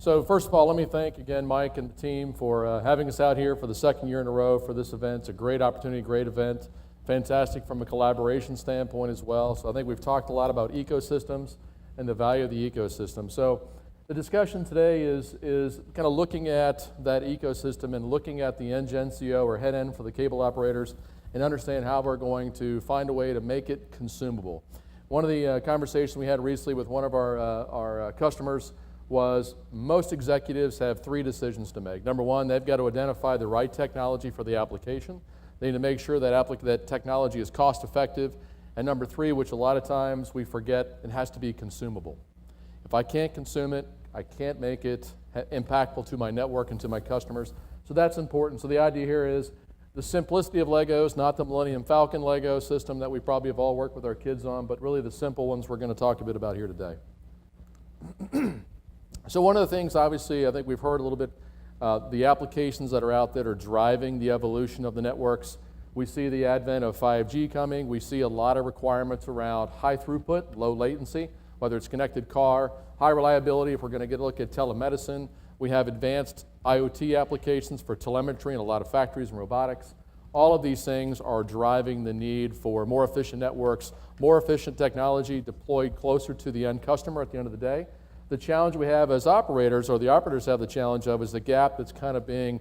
So first of all, let me thank again Mike and the team for having us out here for the second year in a row for this event. It's a great opportunity, great event, fantastic from a collaboration standpoint as well. So I think we've talked a lot about ecosystems and the value of the ecosystem. So the discussion today is kind of looking at that ecosystem and looking at the NGCO or head end for the cable operators and understand how we're going to find a way to make it consumable. One of the conversations we had recently with one of our customers was most executives have three decisions to make. Number one, they've got to identify the right technology for the application. They need to make sure that technology is cost effective. And number three, which a lot of times we forget, it has to be consumable. If I can't consume it, I can't make it impactful to my network and to my customers. So that's important. So the idea here is the simplicity of Legos, not the Millennium Falcon Lego system that we probably have all worked with our kids on, but really the simple ones we're going to talk a bit about here today. So one of the things, obviously, I think we've heard a little bit, the applications that are out there are driving the evolution of the networks. We see the advent of 5G coming. We see a lot of requirements around high throughput, low latency, whether it's connected car, high reliability, if we're going to get a look at telemedicine. We have advanced IoT applications for telemetry in a lot of factories and robotics. All of these things are driving the need for more efficient networks, more efficient technology deployed closer to the end customer at the end of the day. The challenge we have as operators, or the operators have the challenge of, is the gap that's kind of being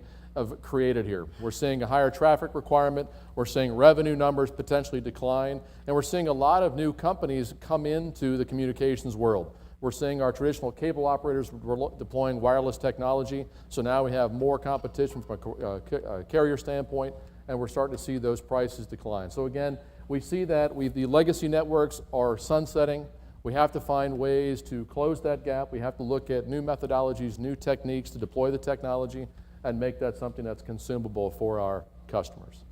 created here. We're seeing a higher traffic requirement, we're seeing revenue numbers potentially decline, and we're seeing a lot of new companies come into the communications world. We're seeing our traditional cable operators deploying wireless technology, so now we have more competition from a carrier standpoint, and we're starting to see those prices decline. So again, we see that the legacy networks are sunsetting. We have to find ways to close that gap. We have to look at new methodologies, new techniques to deploy the technology and make that something that's consumable for our customers.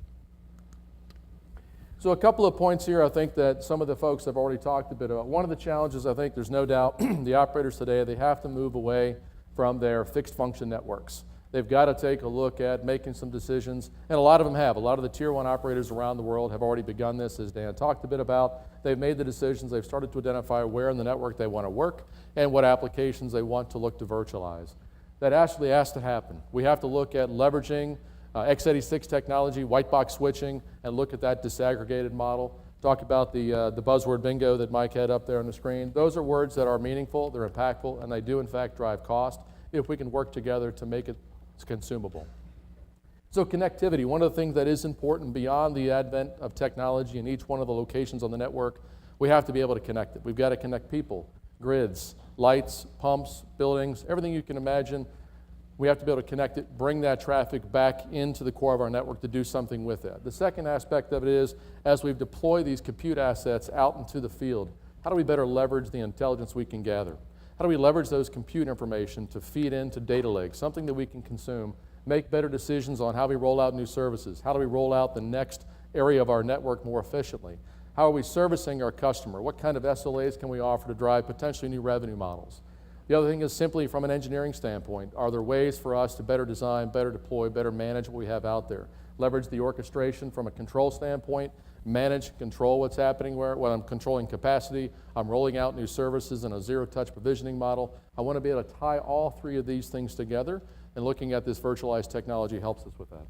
So a couple of points here I think that some of the folks have already talked a bit about. One of the challenges, I think there's no doubt, the operators today, they have to move away from their fixed function networks. They've got to take a look at making some decisions, and a lot of them have. A lot of the tier one operators around the world have already begun this, as Dan talked a bit about. They've made the decisions, they've started to identify where in the network they want to work and what applications they want to look to virtualize. That actually has to happen. We have to look at leveraging x86 technology, white box switching, and look at that disaggregated model. Talk about the buzzword bingo that Mike had up there on the screen. Those are words that are meaningful, they're impactful, and they do in fact drive cost if we can work together to make it consumable. So connectivity, one of the things that is important beyond the advent of technology in each one of the locations on the network, we have to be able to connect it. We've got to connect people, grids, lights, pumps, buildings, everything you can imagine. We have to be able to connect it, bring that traffic back into the core of our network to do something with it. The second aspect of it is, as we've deployed these compute assets out into the field, how do we better leverage the intelligence we can gather? How do we leverage those compute information to feed into data lakes, something that we can consume, make better decisions on how we roll out new services? How do we roll out the next area of our network more efficiently? How are we servicing our customer? What kind of SLAs can we offer to drive potentially new revenue models? The other thing is simply from an engineering standpoint, are there ways for us to better design, better deploy, better manage what we have out there? Leverage the orchestration from a control standpoint, manage, control what's happening where I'm controlling capacity, I'm rolling out new services in a zero-touch provisioning model. I want to be able to tie all three of these things together, and looking at this virtualized technology helps us with that.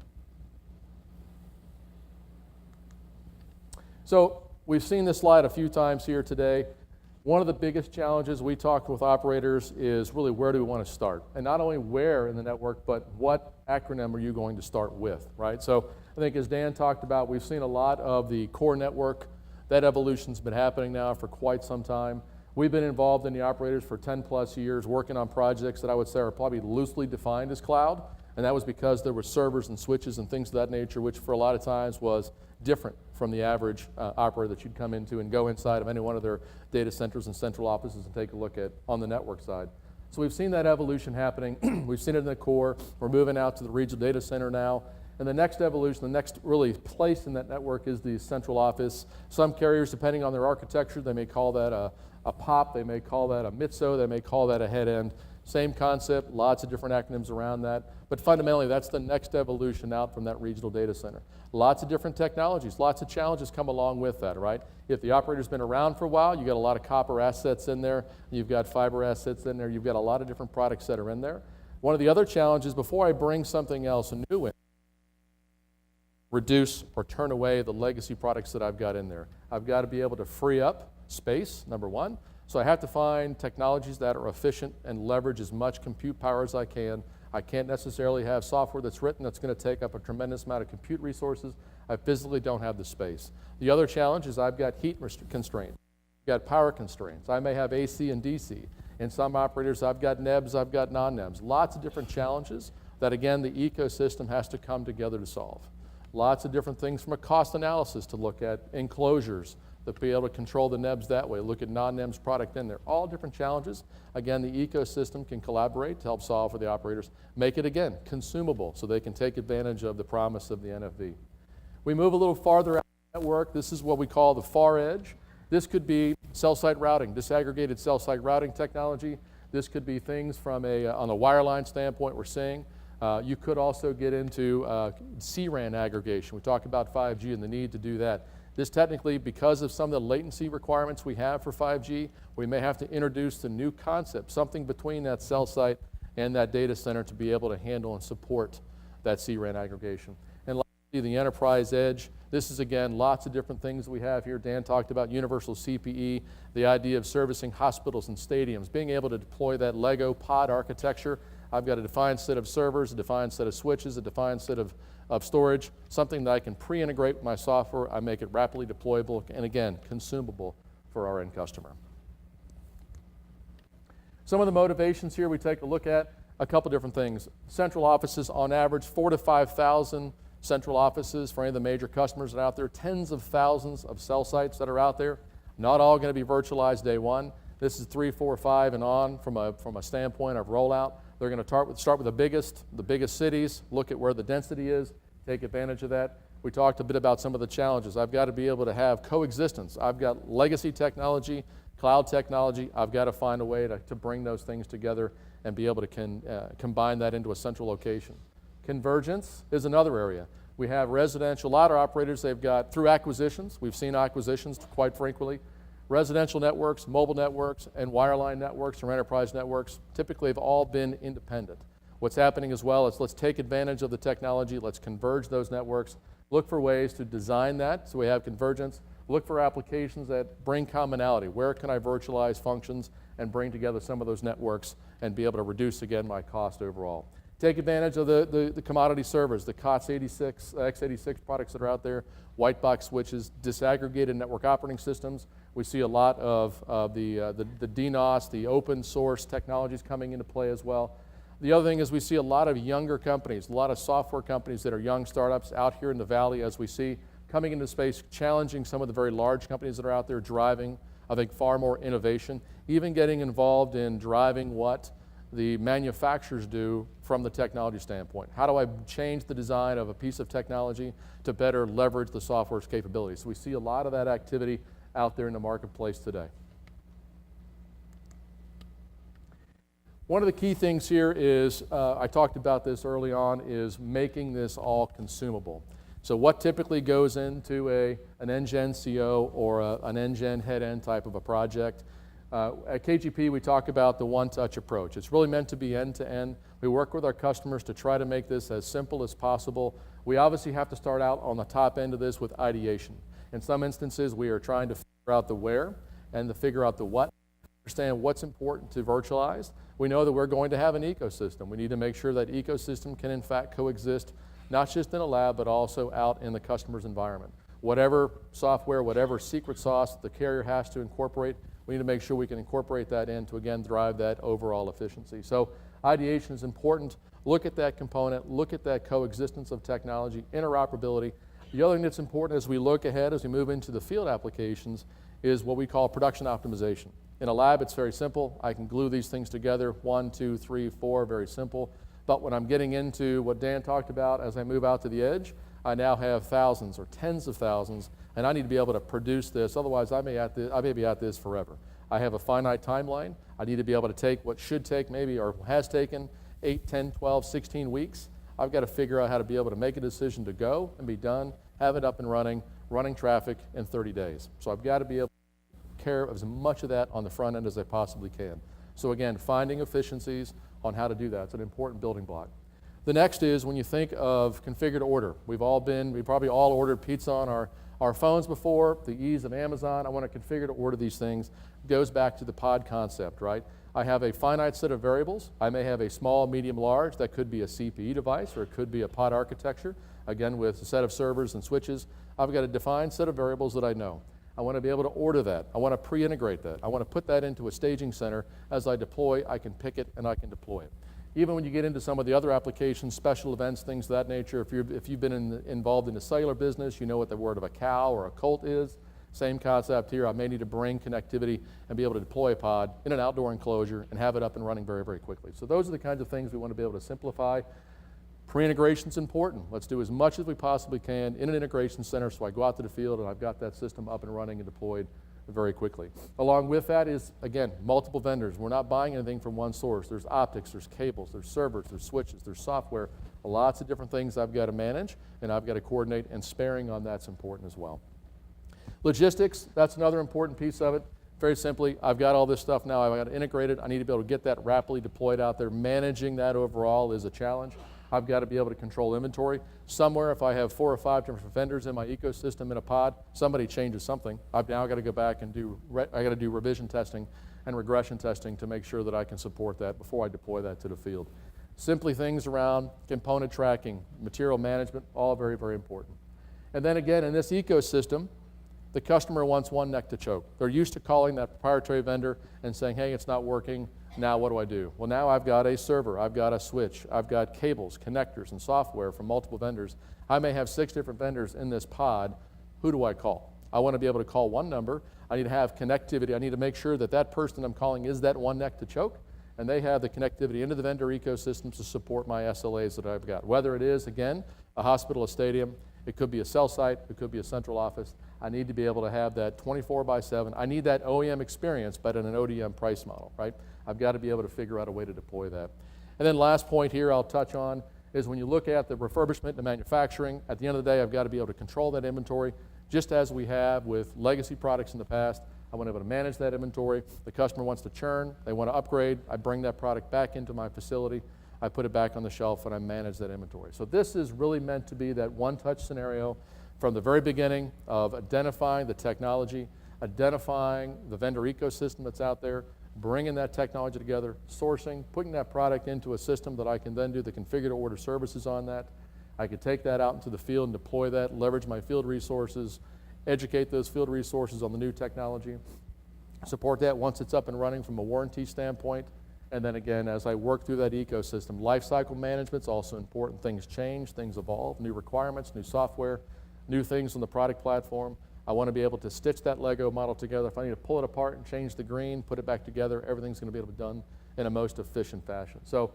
So we've seen this slide a few times here today. One of the biggest challenges we talk with operators is really where do we want to start? And not only where in the network, but what acronym are you going to start with, right? So I think as Dan talked about, we've seen a lot of the core network. That evolution's been happening now for quite some time. We've been involved in the operators for 10 plus years, working on projects that I would say are probably loosely defined as cloud. And that was because there were servers and switches and things of that nature, which for a lot of times was different from the average operator that you'd come into and go inside of any one of their data centers and central offices and take a look at on the network side. So we've seen that evolution happening. We've seen it in the core. We're moving out to the regional data center now. And the next evolution, the next really place in that network is the central office. Some carriers, depending on their architecture, they may call that a POP, they may call that a MITSO, they may call that a head end. Same concept, lots of different acronyms around that, but fundamentally that's the next evolution out from that regional data center. Lots of different technologies, lots of challenges come along with that, right? If the operator's been around for a while, you've got a lot of copper assets in there, you've got fiber assets in there, you've got a lot of different products that are in there. One of the other challenges, before I bring something else new in, reduce or turn away the legacy products that I've got in there. I've got to be able to free up space, number one. So I have to find technologies that are efficient and leverage as much compute power as I can. I can't necessarily have software that's written that's going to take up a tremendous amount of compute resources. I physically don't have the space. The other challenge is I've got heat constraints. I've got power constraints. I may have AC and DC. In some operators, I've got NEBs, I've got non-NEBs. Lots of different challenges that, again, the ecosystem has to come together to solve. Lots of different things from a cost analysis to look at, enclosures, to be able to control the NEBs that way, look at non-NEBs product in there. All different challenges. Again, the ecosystem can collaborate to help solve for the operators. Make it, again, consumable so they can take advantage of the promise of the NFV. We move a little farther out the network. This is what we call the far edge. This could be cell site routing, disaggregated cell site routing technology. This could be things from on a wireline standpoint we're seeing. You could also get into CRAN aggregation. We talk about 5G and the need to do that. This technically, because of some of the latency requirements we have for 5G, we may have to introduce a new concept, something between that cell site and that data center to be able to handle and support that CRAN aggregation. And lastly, the enterprise edge. This is, again, lots of different things we have here. Dan talked about universal CPE, the idea of servicing hospitals and stadiums, being able to deploy that Lego pod architecture. I've got a defined set of servers, a defined set of switches, a defined set of storage, something that I can pre-integrate with my software. I make it rapidly deployable and, again, consumable for our end customer. Some of the motivations here we take a look at, a couple different things. Central offices, on average, 4,000 to 5,000 central offices for any of the major customers that are out there, tens of thousands of cell sites that are out there, not all going to be virtualized day one. This is 3, 4, 5 and on from a standpoint of rollout. They're going to start with the biggest cities, look at where the density is, take advantage of that. We talked a bit about some of the challenges. I've got to be able to have coexistence. I've got legacy technology, cloud technology. I've got to find a way to bring those things together and be able to combine that into a central location. Convergence is another area. We have residential, a lot of operators, they've got, through acquisitions, we've seen acquisitions quite frequently, residential networks, mobile networks, and wireline networks or enterprise networks typically have all been independent. What's happening as well is let's take advantage of the technology, let's converge those networks, look for ways to design that so we have convergence, look for applications that bring commonality. Where can I virtualize functions and bring together some of those networks and be able to reduce, again, my cost overall. Take advantage of the commodity servers, the COTS 86, x86 products that are out there, white box switches, disaggregated network operating systems. We see a lot of the DNOS, the open source technologies coming into play as well. The other thing is we see a lot of younger companies, a lot of software companies that are young startups out here in the valley, as we see, coming into space, challenging some of the very large companies that are out there, driving, I think, far more innovation, even getting involved in driving what the manufacturers do from the technology standpoint. How do I change the design of a piece of technology to better leverage the software's capabilities? So we see a lot of that activity out there in the marketplace today. One of the key things here is, I talked about this early on, is making this all consumable. So what typically goes into an NGCO or an NGen head-end type of a project? At KGP, we talk about the one-touch approach. It's really meant to be end-to-end. We work with our customers to try to make this as simple as possible. We obviously have to start out on the top end of this with ideation. In some instances, we are trying to figure out the where and to figure out the what, understand what's important to virtualize. We know that we're going to have an ecosystem. We need to make sure that ecosystem can, in fact, coexist, not just in a lab, but also out in the customer's environment. Whatever software, whatever secret sauce the carrier has to incorporate, we need to make sure we can incorporate that in to, again, drive that overall efficiency. So ideation is important. Look at that component. Look at that coexistence of technology, interoperability. The other thing that's important as we look ahead, as we move into the field applications, is what we call production optimization. In a lab, it's very simple. I can glue these things together, 1, 2, 3, 4, very simple. But when I'm getting into what Dan talked about, as I move out to the edge, I now have thousands or tens of thousands, and I need to be able to produce this. Otherwise, I may be at this forever. I have a finite timeline. I need to be able to take what should take maybe or has taken 8, 10, 12, 16 weeks. I've got to figure out how to be able to make a decision to go and be done, have it up and running traffic in 30 days. So I've got to be able to take care of as much of that on the front end as I possibly can. So again, finding efficiencies on how to do that. It's an important building block. The next is when you think of configured order. We probably all ordered pizza on our phones before, the ease of Amazon. I want to configure to order these things. It goes back to the pod concept, right? I have a finite set of variables. I may have a small, medium, large. That could be a CPE device, or it could be a pod architecture. Again, with a set of servers and switches, I've got a defined set of variables that I know. I want to be able to order that. I want to pre-integrate that. I want to put that into a staging center. As I deploy, I can pick it and I can deploy it. Even when you get into some of the other applications, special events, things of that nature, if you've been involved in the cellular business, you know what the word of a cow or a colt is. Same concept here. I may need to bring connectivity and be able to deploy a pod in an outdoor enclosure and have it up and running very, very quickly. So those are the kinds of things we want to be able to simplify. Pre-integration is important. Let's do as much as we possibly can in an integration center so I go out to the field and I've got that system up and running and deployed very quickly. Along with that is, again, multiple vendors. We're not buying anything from one source. There's optics, there's cables, there's servers, there's switches, there's software, lots of different things I've got to manage and I've got to coordinate, and sparing on that's important as well. Logistics, that's another important piece of it. Very simply, I've got all this stuff now, I've got to integrate it. I need to be able to get that rapidly deployed out there. Managing that overall is a challenge. I've got to be able to control inventory. Somewhere, if I have 4 or 5 different vendors in my ecosystem in a pod, somebody changes something. I've now got to go back and do revision testing and regression testing to make sure that I can support that before I deploy that to the field. Simply things around component tracking, material management, all very, very important. And then again, in this ecosystem, the customer wants one neck to choke. They're used to calling that proprietary vendor and saying, hey, it's not working. Now what do I do? Well, now I've got a server, I've got a switch, I've got cables, connectors, and software from multiple vendors. I may have 6 different vendors in this pod. Who do I call? I want to be able to call one number. I need to have connectivity. I need to make sure that that person I'm calling is that one neck to choke, and they have the connectivity into the vendor ecosystem to support my SLAs that I've got. Whether it is, again, a hospital, a stadium, it could be a cell site, it could be a central office. I need to be able to have that 24/7. I need that OEM experience, but in an ODM price model, right? I've got to be able to figure out a way to deploy that. And then last point here I'll touch on is when you look at the refurbishment and manufacturing, at the end of the day, I've got to be able to control that inventory, just as we have with legacy products in the past. I want to be able to manage that inventory. The customer wants to churn, they want to upgrade. I bring that product back into my facility. I put it back on the shelf and I manage that inventory. So this is really meant to be that one-touch scenario from the very beginning of identifying the technology, identifying the vendor ecosystem that's out there, bringing that technology together, sourcing, putting that product into a system that I can then do the configure to order services on that. I could take that out into the field and deploy that, leverage my field resources, educate those field resources on the new technology, support that once it's up and running from a warranty standpoint. And then again, as I work through that ecosystem, lifecycle management's also important. Things change, things evolve, new requirements, new software, new things on the product platform. I want to be able to stitch that Lego model together. If I need to pull it apart and change the green, put it back together, everything's going to be able to be done in a most efficient fashion. So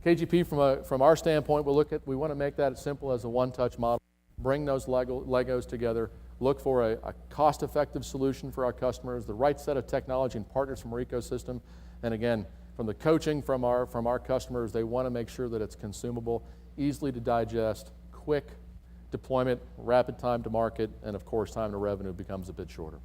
KGP, from our standpoint, we want to make that as simple as a one-touch model, bring those Legos together, look for a cost-effective solution for our customers, the right set of technology and partners from our ecosystem, and again, from the coaching from our customers, they want to make sure that it's consumable, easily to digest, quick deployment, rapid time to market, and of course, time to revenue becomes a bit shorter.